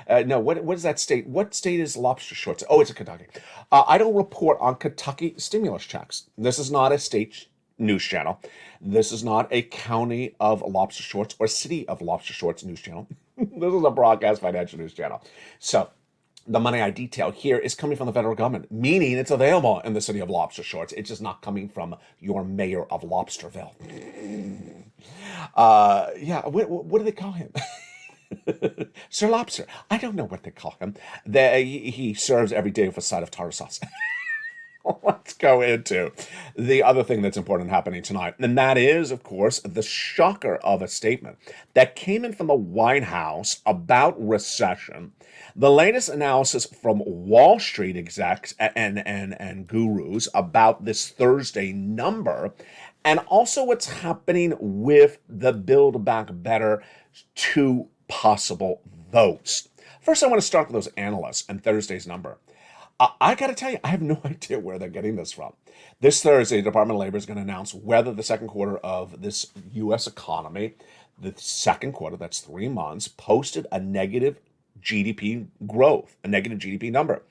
No, what is that state? What state is lobster shorts? Oh, it's in Kentucky. I don't report on Kentucky stimulus checks. This is not a state news channel. This is not a county of lobster shorts or city of lobster shorts news channel. This is a broadcast financial news channel. So the money I detail here is coming from the federal government, meaning it's available in the city of Lobster Shorts. It's just not coming from your mayor of Lobsterville. Yeah, what do they call him? Sir Lobster. I don't know what they call him. He serves every day with a side of tartar sauce. Let's go into the other thing that's important happening tonight. And that is, of course, the shocker of a statement that came in from the White House about recession. The latest analysis from Wall Street execs and gurus about this Thursday number, and also what's happening with the Build Back Better 2 possible votes. First, I want to start with those analysts and Thursday's number. I got to tell you, I have no idea where they're getting this from. This Thursday, the Department of Labor is going to announce whether the second quarter of this U.S. economy, the second quarter, that's 3 months, posted a negative GDP growth, a negative GDP number.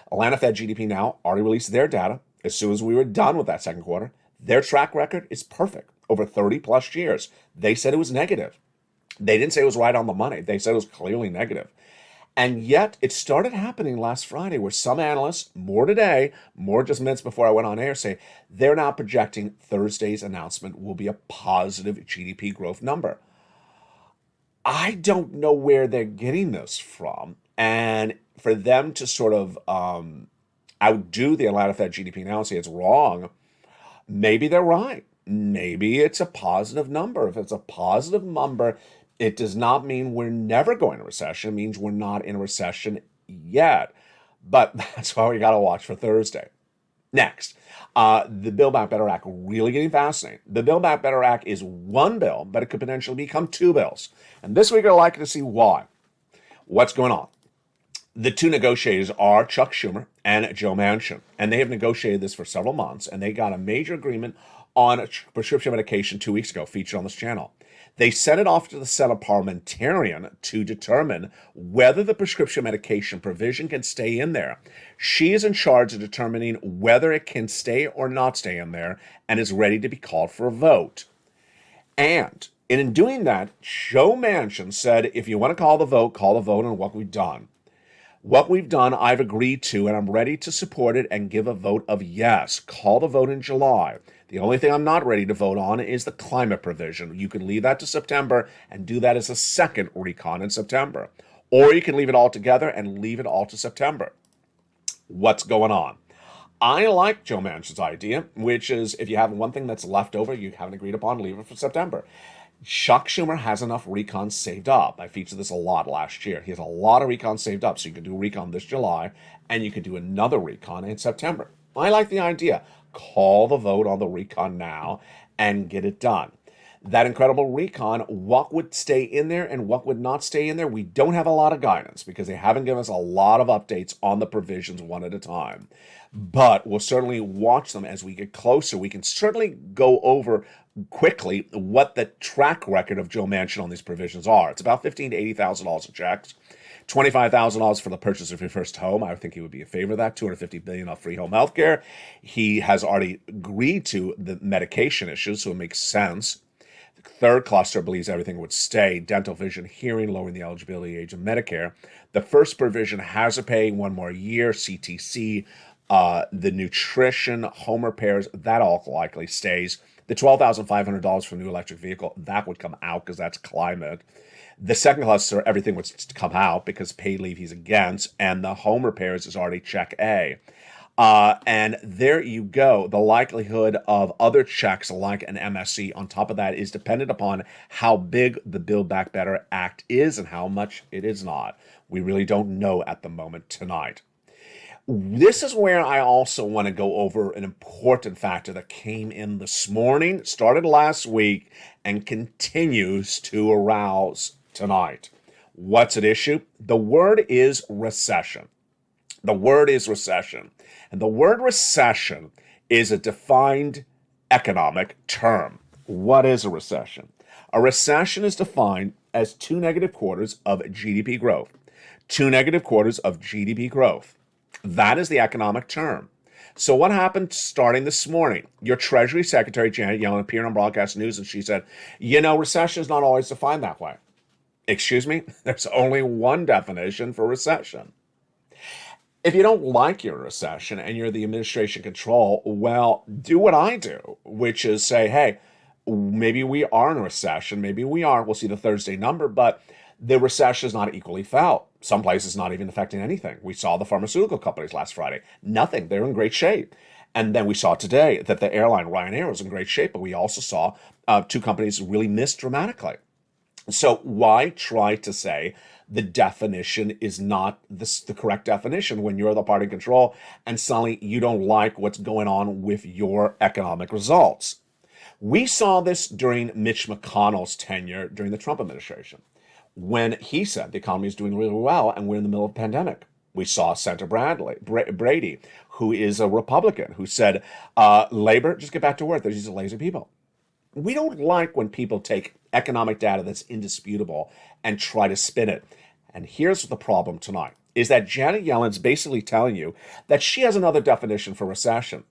Atlanta Fed GDP Now already released their data. As soon as we were done with that second quarter, their track record is perfect. Over 30 plus years, they said it was negative. They didn't say it was right on the money. They said it was clearly negative. And yet it started happening last Friday where some analysts, more today, more just minutes before I went on air, say they're now projecting Thursday's announcement will be a positive GDP growth number. I don't know where they're getting this from. And for them to sort of outdo the Atlanta Fed GDP Now and say it's wrong, maybe they're right. Maybe it's a positive number. If it's a positive number, it does not mean we're never going to recession. It means we're not in a recession yet. But that's why we got to watch for Thursday. Next, the Build Back Better Act, really getting fascinating. The Build Back Better Act is one bill, but it could potentially become 2 bills. And this week, we're likely to see why. What's going on? The 2 negotiators are Chuck Schumer and Joe Manchin. And they have negotiated this for several months. And they got a major agreement on prescription medication 2 weeks ago, featured on this channel. They sent it off to the Senate parliamentarian to determine whether the prescription medication provision can stay in there. She is in charge of determining whether it can stay or not stay in there and is ready to be called for a vote. And in doing that, Joe Manchin said, if you want to call the vote on what we've done. What we've done, I've agreed to, and I'm ready to support it and give a vote of yes. Call the vote in July. The only thing I'm not ready to vote on is the climate provision. You can leave that to September and do that as a second recon in September. Or you can leave it all together and leave it all to September. What's going on? I like Joe Manchin's idea, which is if you have one thing that's left over you haven't agreed upon, leave it for September. Chuck Schumer has enough recons saved up. I featured this a lot last year. He has a lot of recons saved up, so you can do a recon this July, and you can do another recon in September. I like the idea. Call the vote on the recon now and get it done. That incredible recon, what would stay in there and what would not stay in there, we don't have a lot of guidance because they haven't given us a lot of updates on the provisions one at a time. But we'll certainly watch them as we get closer. We can certainly go over quickly what the track record of Joe Manchin on these provisions are. It's about $15,000 to $80,000 in checks. $25,000 for the purchase of your first home. I would think he would be in favor of that. $250 billion of free home health care. He has already agreed to the medication issues, so it makes sense. The third cluster believes everything would stay. Dental, vision, hearing, lowering the eligibility age of Medicare. The first provision, hazard pay, 1 more year, CTC, the nutrition, home repairs, that all likely stays. The $12,500 for a new electric vehicle, that would come out because that's climate. The second cluster, everything would come out because paid leave he's against, and the home repairs is already check A. And there you go. The likelihood of other checks like an MSC on top of that is dependent upon how big the Build Back Better Act is and how much it is not. We really don't know at the moment tonight. This is where I also want to go over an important factor that came in this morning, started last week, and continues to arouse tonight. What's at issue? The word is recession. The word is recession. And the word recession is a defined economic term. What is a recession? A recession is defined as 2 negative quarters of GDP growth. 2 negative quarters of GDP growth. That is the economic term. So what happened starting this morning? Your Treasury Secretary, Janet Yellen, appeared on broadcast news and she said, recession is not always defined that way. Excuse me? There's only one definition for recession. If you don't like your recession and you're the administration control, well, do what I do, which is say, hey, maybe we are in a recession, maybe we aren't. We'll see the Thursday number, but the recession is not equally felt. Some places not even affecting anything. We saw the pharmaceutical companies last Friday. Nothing. They're in great shape. And then we saw today that the airline Ryanair was in great shape, but we also saw two companies really miss dramatically. So why try to say the definition is not the correct definition when you're the party in control and suddenly you don't like what's going on with your economic results? We saw this during Mitch McConnell's tenure during the Trump administration, when he said the economy is doing really well and we're in the middle of a pandemic. We saw Senator Brady, who is a Republican, who said, labor, just get back to work. They're just lazy people. We don't like when people take economic data that's indisputable and try to spin it. And here's the problem tonight, is that Janet Yellen's basically telling you that she has another definition for recession.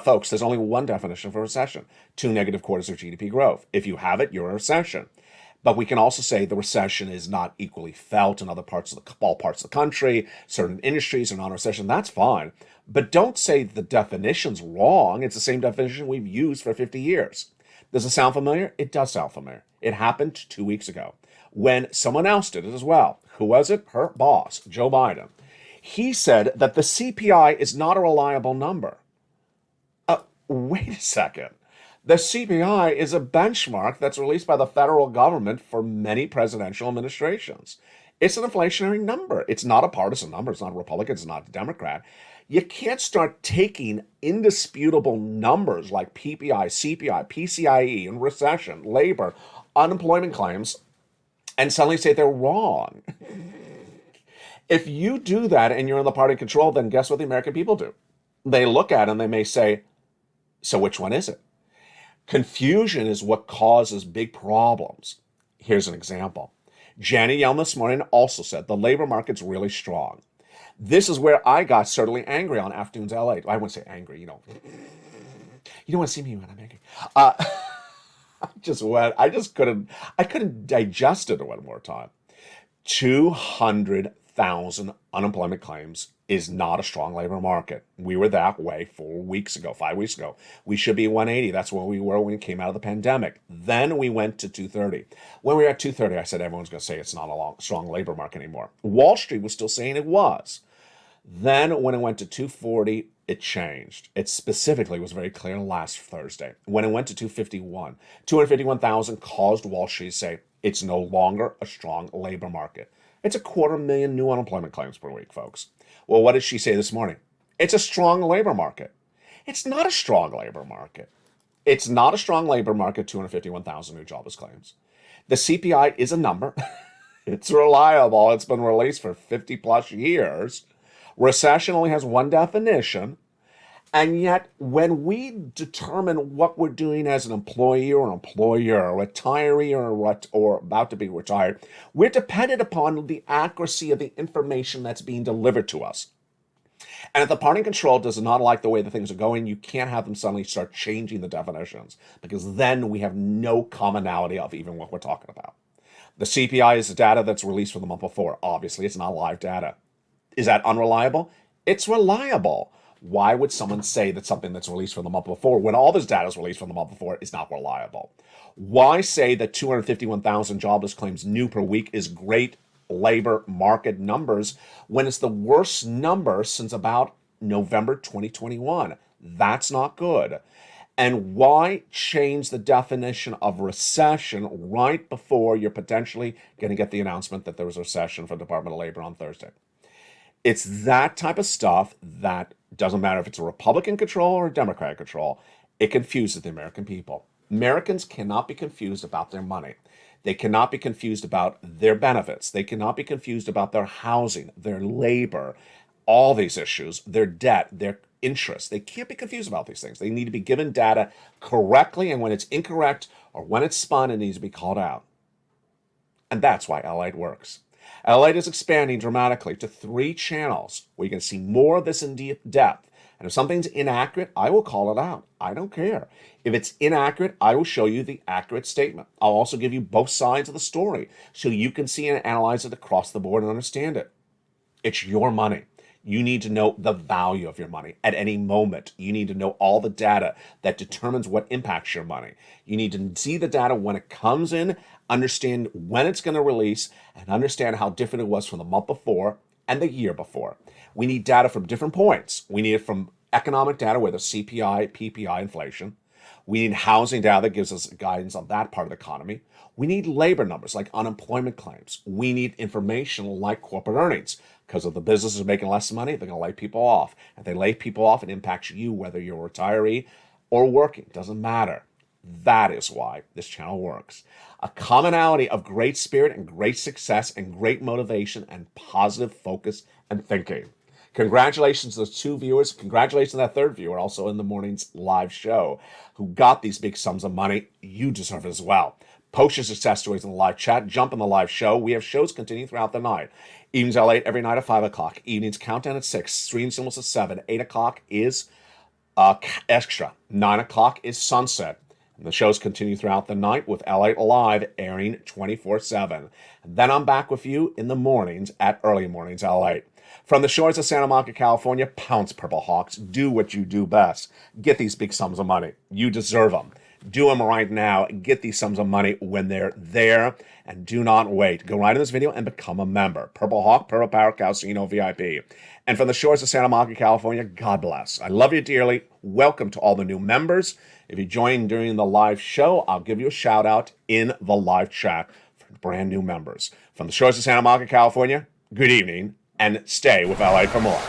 Folks, there's only one definition for recession: 2 negative quarters of GDP growth. If you have it, you're in a recession. But we can also say the recession is not equally felt in other parts of all parts of the country. Certain industries are not in recession. That's fine. But don't say the definition's wrong. It's the same definition we've used for 50 years. Does it sound familiar? It does sound familiar. It happened 2 weeks ago when someone else did it as well. Who was it? Her boss, Joe Biden. He said that the CPI is not a reliable number. Wait a second. The CPI is a benchmark that's released by the federal government for many presidential administrations. It's an inflationary number. It's not a partisan number. It's not a Republican. It's not a Democrat. You can't start taking indisputable numbers like PPI, CPI, PCIE, and recession, labor, unemployment claims, and suddenly say they're wrong. If you do that and you're in the party control, then guess what the American people do? They look at it and they may say, so which one is it? Confusion is what causes big problems. Here's an example. Janet Yellen this morning also said the labor market's really strong. This is where I got certainly angry on Afternoons LA. I wouldn't say angry, you don't want to see me when I'm angry. I couldn't digest it one more time. 200,000 unemployment claims is not a strong labor market. We were that way 5 weeks ago. We should be 180. That's where we were when we came out of the pandemic. Then we went to 230. When we were at 230, I said everyone's going to say it's not a strong labor market anymore. Wall Street was still saying it was. Then when it went to 240, it changed. It specifically was very clear last Thursday. When it went to 251,000 caused Wall Street to say it's no longer a strong labor market. It's 250,000 new unemployment claims per week, folks. Well, what did she say this morning? It's a strong labor market. It's not a strong labor market. It's not a strong labor market, 251,000 new jobless claims. The CPI is a number. It's reliable. It's been released for 50 plus years. Recession only has one definition. And yet, when we determine what we're doing as an employee or an employer, a retiree or about to be retired, we're dependent upon the accuracy of the information that's being delivered to us. And if the party in control does not like the way the things are going, you can't have them suddenly start changing the definitions, because then we have no commonality of even what we're talking about. The CPI is the data that's released for the month before. Obviously, it's not live data. Is that unreliable? It's reliable. Why would someone say that something that's released from the month before, when all this data is released from the month before, is not reliable? Why say that 251,000 jobless claims new per week is great labor market numbers when it's the worst number since about November 2021? That's not good. And why change the definition of recession right before you're potentially going to get the announcement that there was a recession for the Department of Labor on Thursday? It's that type of stuff that doesn't matter if it's a Republican control or a Democratic control. It confuses the American people. Americans cannot be confused about their money. They cannot be confused about their benefits. They cannot be confused about their housing, their labor, all these issues, their debt, their interest. They can't be confused about these things. They need to be given data correctly, and when it's incorrect or when it's spun, it needs to be called out. And that's why LA works. LA is expanding dramatically to 3 channels where you can see more of this in depth. And if something's inaccurate, I will call it out. I don't care. If it's inaccurate, I will show you the accurate statement. I'll also give you both sides of the story so you can see and analyze it across the board and understand it. It's your money. You need to know the value of your money at any moment. You need to know all the data that determines what impacts your money. You need to see the data when it comes in, understand when it's going to release, and understand how different it was from the month before and the year before. We need data from different points. We need it from economic data, whether CPI, PPI, inflation. We need housing data that gives us guidance on that part of the economy. We need labor numbers like unemployment claims. We need information like corporate earnings. Because if the business is making less money, they're going to lay people off. If they lay people off, it impacts you, whether you're a retiree or working. It doesn't matter. That is why this channel works. A commonality of great spirit and great success and great motivation and positive focus and thinking. Congratulations to those 2 viewers. Congratulations to that 3rd viewer, also in the morning's live show, who got these big sums of money. You deserve it as well. Post your success stories in the live chat. Jump in the live show. We have shows continuing throughout the night. Evenings LA every night at 5 o'clock. Evenings countdown at 6. Streams almost at 7. 8 o'clock is extra. 9 o'clock is sunset. And the shows continue throughout the night with LA Live airing 24/7. And then I'm back with you in the mornings at Early Mornings LA. From the shores of Santa Monica, California, pounce Purple Hawks. Do what you do best. Get these big sums of money. You deserve them. Do them right now. Get these sums of money when they're there. And do not wait. Go right in this video and become a member. Purple Hawk, Purple Power Casino VIP. And from the shores of Santa Monica, California, God bless. I love you dearly. Welcome to all the new members. If you join during the live show, I'll give you a shout out in the live chat for brand new members. From the shores of Santa Monica, California, good evening and stay with LA for more.